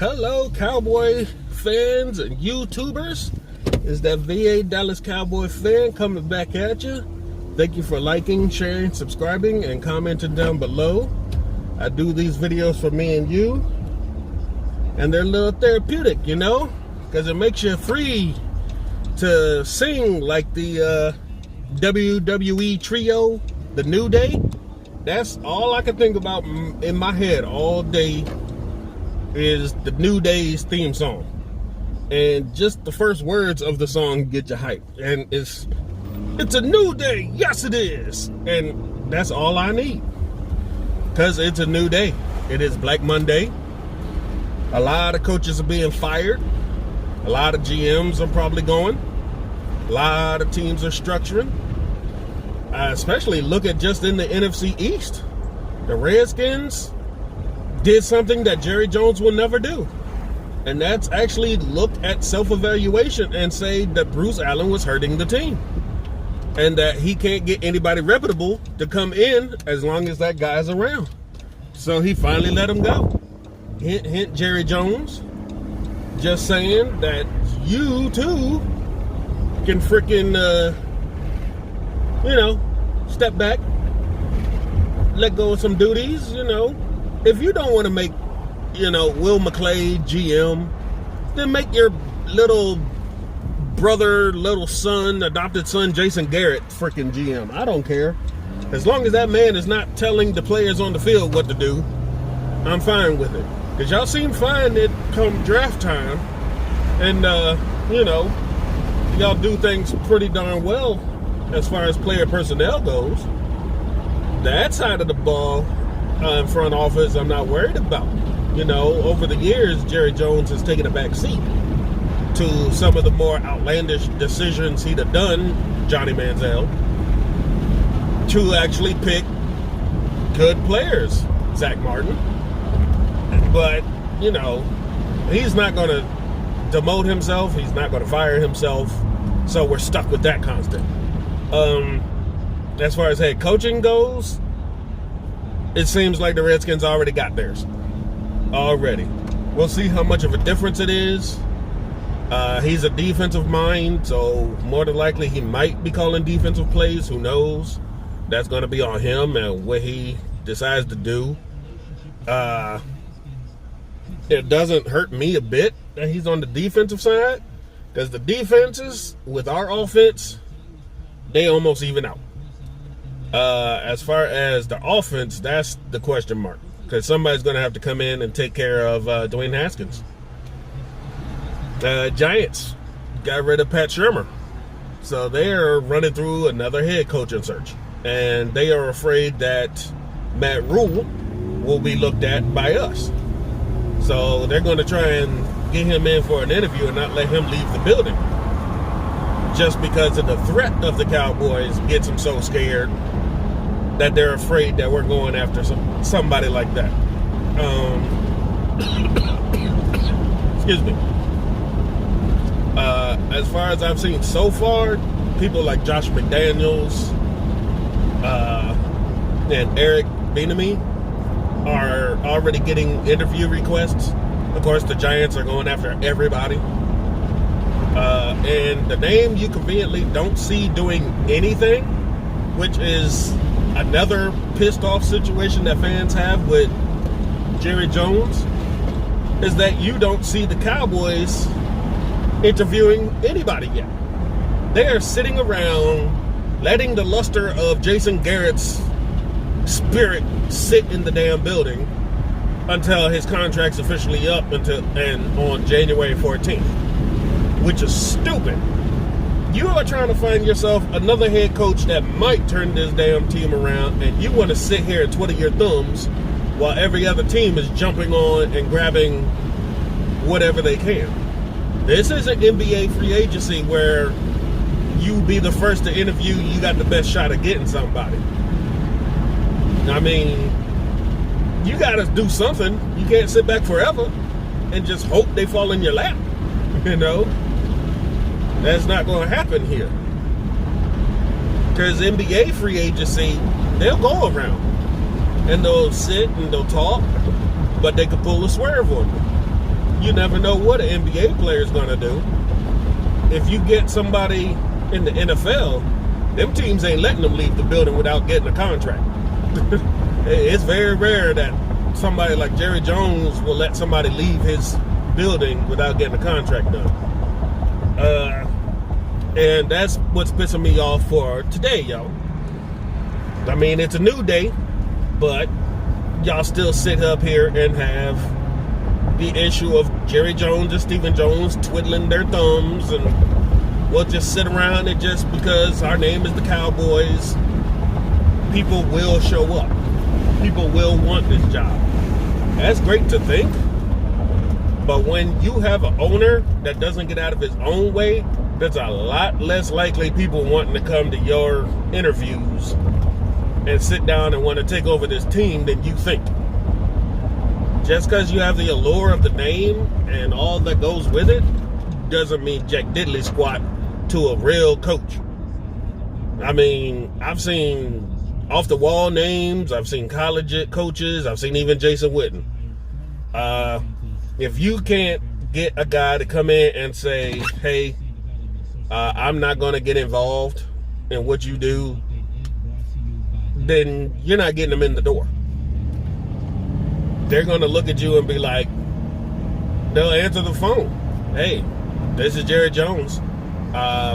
Hello, Cowboy fans and YouTubers. It's that VA Dallas Cowboy fan coming back at you. Thank you for liking, sharing, subscribing, and commenting down below. I do these videos for me and you, and they're a little therapeutic, you know, because it makes you free to sing like the WWE trio, The New Day. That's all I can think about in my head all day is the New Day's theme song. And just the first words of the song get you hyped. And it's a new day. Yes, it is. And that's all I need. Because it's a new day. It is Black Monday. A lot of coaches are being fired. A lot of GMs are probably going. A lot of teams are structuring. Especially look at just in the NFC East. The Redskins did something that Jerry Jones will never do. And that's actually look at self-evaluation and say that Bruce Allen was hurting the team. And that he can't get anybody reputable to come in as long as that guy's around. So he finally let him go. Hint, hint, Jerry Jones. Just saying that you too can freaking, step back, let go of some duties, If you don't want to make, Will McClay GM, then make your little brother, little son, adopted son, Jason Garrett freaking GM. I don't care. As long as that man is not telling the players on the field what to do, I'm fine with it. Because y'all seem fine it come draft time. And, y'all do things pretty darn well as far as player personnel goes. That side of the ball in front office, I'm not worried about. Over the years, Jerry Jones has taken a back seat to some of the more outlandish decisions he'd have done, Johnny Manziel, to actually pick good players, Zach Martin. But, he's not going to demote himself. He's not going to fire himself. So we're stuck with that constant. As far as head coaching goes, it seems like the Redskins already got theirs. Already. We'll see how much of a difference it is. He's a defensive mind, so more than likely he might be calling defensive plays. Who knows? That's going to be on him and what he decides to do. It doesn't hurt me a bit that he's on the defensive side, because the defenses with our offense, they almost even out. As far as the offense, that's the question mark, because somebody's going to have to come in and take care of Dwayne Haskins. The Giants got rid of Pat Shurmur, so they are running through another head coaching search, and they are afraid that Matt Rule will be looked at by us. So they're going to try and get him in for an interview and not let him leave the building, just because of the threat of the Cowboys gets them so scared that they're afraid that we're going after somebody like that. Excuse me. As far as I've seen so far, people like Josh McDaniels and Eric Bieniemy are already getting interview requests. Of course, the Giants are going after everybody. And the name you conveniently don't see doing anything, which is another pissed off situation that fans have with Jerry Jones, is that you don't see the Cowboys interviewing anybody yet. They are sitting around letting the luster of Jason Garrett's spirit sit in the damn building until his contract's officially up and on January 14th, which is stupid. You are trying to find yourself another head coach that might turn this damn team around, and you want to sit here and twiddle your thumbs while every other team is jumping on and grabbing whatever they can. This isn't NBA free agency where you be the first to interview, you got the best shot of getting somebody. I mean, you got to do something. You can't sit back forever and just hope they fall in your lap. That's not going to happen here. Because NBA free agency, they'll go around and they'll sit and they'll talk, but they could pull a swerve on you. you never know what an NBA player is going to do. If you get somebody in the NFL, them teams ain't letting them leave the building without getting a contract. It's very rare that somebody like Jerry Jones will let somebody leave his building without getting a contract done. And that's what's pissing me off for today, y'all. I mean, it's a new day, but y'all still sit up here and have the issue of Jerry Jones and Stephen Jones twiddling their thumbs, and we'll just sit around and just because our name is the Cowboys, people will show up. People will want this job. That's great to think, but when you have an owner that doesn't get out of his own way, there's a lot less likely people wanting to come to your interviews and sit down and want to take over this team than you think. Just because you have the allure of the name and all that goes with it doesn't mean jack diddly squat to a real coach. I mean, I've seen off the wall names, I've seen college coaches, I've seen even Jason Witten. If you can't get a guy to come in and say, hey, I'm not going to get involved in what you do, then you're not getting them in the door. They're going to look at you and be like, they'll answer the phone. Hey, this is Jerry Jones.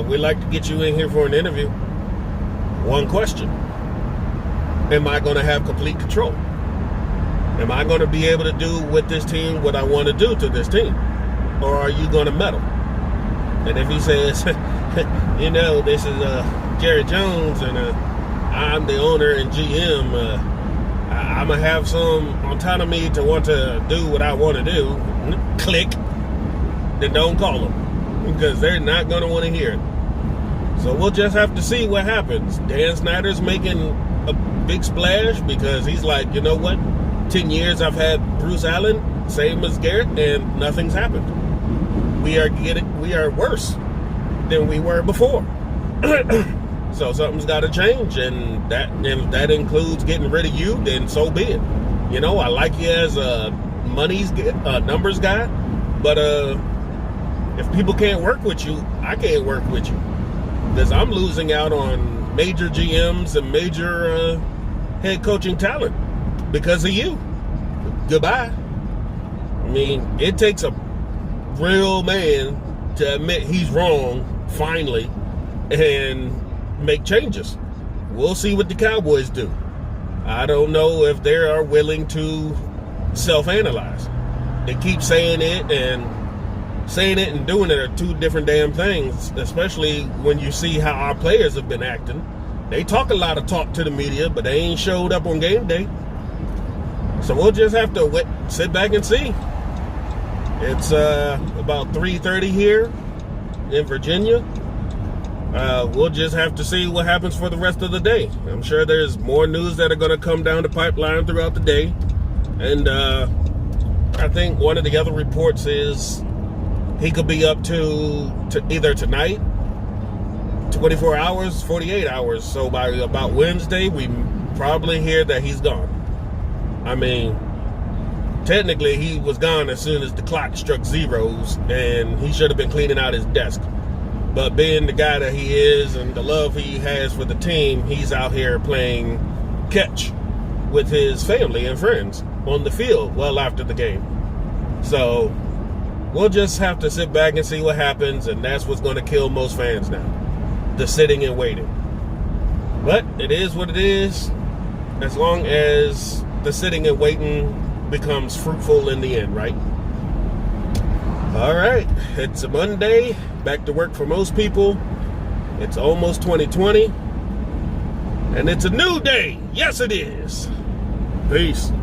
We'd like to get you in here for an interview. One question. Am I going to have complete control? Am I going to be able to do with this team what I want to do to this team? Or are you going to meddle? And if he says, you know, this is Jerry Jones and I'm the owner and GM, I'm going to have some autonomy to want to do what I want to do, click, then don't call them because they're not going to want to hear it. So we'll just have to see what happens. Dan Snyder's making a big splash because he's like, you know what? 10 years I've had Bruce Allen, same as Garrett, and nothing's happened. We are worse than we were before. So something's got to change, and that includes getting rid of you. Then so be it. You know, I like you as a numbers guy, but if people can't work with you, I can't work with you because I'm losing out on major GMs and major head coaching talent because of you. Goodbye. I mean, it takes a real man to admit he's wrong finally and make changes. We'll see what the Cowboys do. I don't know if they are willing to self-analyze. They keep saying it and doing it are two different damn things, especially when you see how our players have been acting. They talk a lot of talk to the media, but they ain't showed up on game day. So we'll just have to sit back and see. It's about 3:30 here in Virginia. We'll just have to see what happens for the rest of the day. I'm sure there's more news that are going to come down the pipeline throughout the day. And I think one of the other reports is he could be up to either tonight, 24 hours, 48 hours. So by about Wednesday, we probably hear that he's gone. I mean, technically he was gone as soon as the clock struck zeros, and he should have been cleaning out his desk. But being the guy that he is and the love he has for the team, he's out here playing catch with his family and friends on the field well after the game. So we'll just have to sit back and see what happens, and that's what's going to kill most fans now, the sitting and waiting. But it is what it is, as long as the sitting and waiting becomes fruitful in the end, right? All right, it's a Monday, back to work for most people. It's almost 2020, and it's a new day. Yes, it is. Peace.